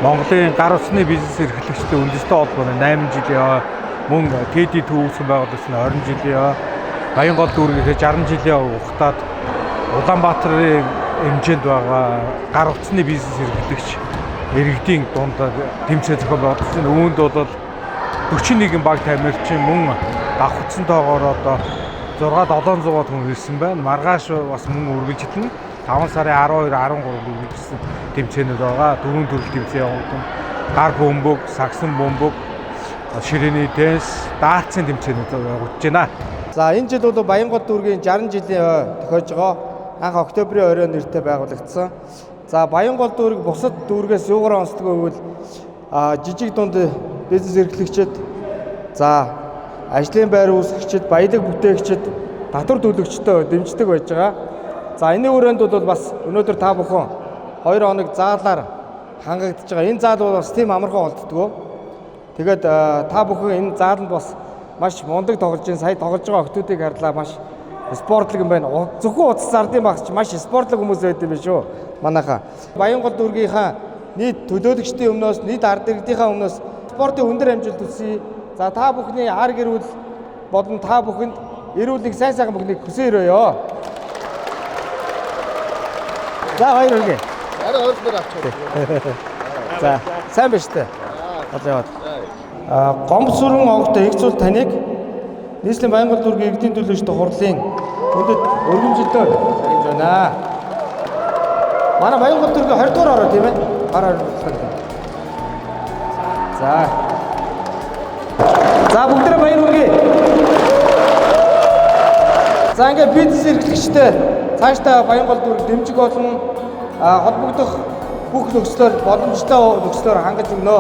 Монголын гар утасны бизнес эрхлэгчдийн үндэсний холбооны 8 жилийн мөн ТД төвөөсөн байгуулсан 20 жилийн Баянгол дүүргийнхээ 60 жилийн хугацаанд Улаанбаатарын хэмжээнд байгаа гар утасны бизнес эрхлэгч иргэдийн дунд тэмцээн зохион байгуулсан. Үүнд бол 41 баг тамирчин мөн давхцсан тоогоор одоо 6-700 хүн ирсэн байна. Маргааш бас мөн үргэлжлэн 5 сарын 12, 13-нд үргэлжилсэн тэмцээнүүд байгаа. 4 төрөл тэмцээн явуулсан. Гар бөмбөг, сагсан бөмбөг, ширээний дэнс, даацын тэмцээнүүд явагдаж байна. За энэ жил бол Баянгол дүүргийн 60 жилийн тохиож байгаа. Анх октябрийн орой нэртэй байгуулагдсан. За Баянгол дүүрэг бусад дүүргээс юугаар онцлог гэвэл жижиг дунд бизнес эрхлэгчид, за ажлын байр үүсгэгчид, баялаг бүтээгчид, татвар төлөгчдөө дэмждэг байж байгаа. За энэ өрөөнд бол бас өнөөдөр та бүхэн 2 хоног заалаар хангагдж байгаа. Энэ заал бол бас тийм амархан олддгоо. Тэгээд та бүхэн энэ зааланд бас маш мундаг тоглож байна. Сая тоглож байгаа охтуудыг харлаа маш спортлог юм байна. Зөвхөн утас зардын багч маш спортлог хүмүүс байд юм биш үү? Манайхаа Баянгол дүүргийнхаа нийт төлөөлөгчдийн өмнөөс, нийт ард иргэдийнхаа өмнөөс спортын өндөр амжилт хүсье. За та бүхний ар гэрүүл болон та бүхэнд эрүүл нэг сайн сайхан бүхнийг хүсээрөөё. За хоёр үргээ. Арай ойролцоор авчихсан. За сайн байна шүү дээ. Болоо. Гомбсүрэн онготой ихцүүл таныг нийслэлийн Баянгол дүүргийн иргэдийн төлөөлөгчдийн хурлын хүндэт өргөмжилтөөр хийж байна. Манай Баянгол дүүргийн 20 дугаар ороо тийм ээ. Гараар өргөмжлөлт. За бүгдээ баяр хүргэе. За ингээд бизнес эрхлэгчтэй цаашдаа Баянгол дүүрэг дэмжих болон холбогдох бүх нөхцлөөр боломжтой нөхцлөөр хангаж өгнө.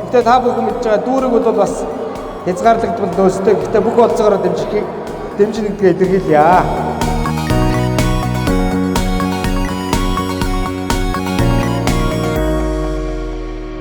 Гэтэ та бүхэн мэдж байгаа дүүрэг бол бас хязгаарлагдмал нөөцтэй. Гэтэ бүх болцоогоор дэмжинэ гэдгээ илэрхийлье.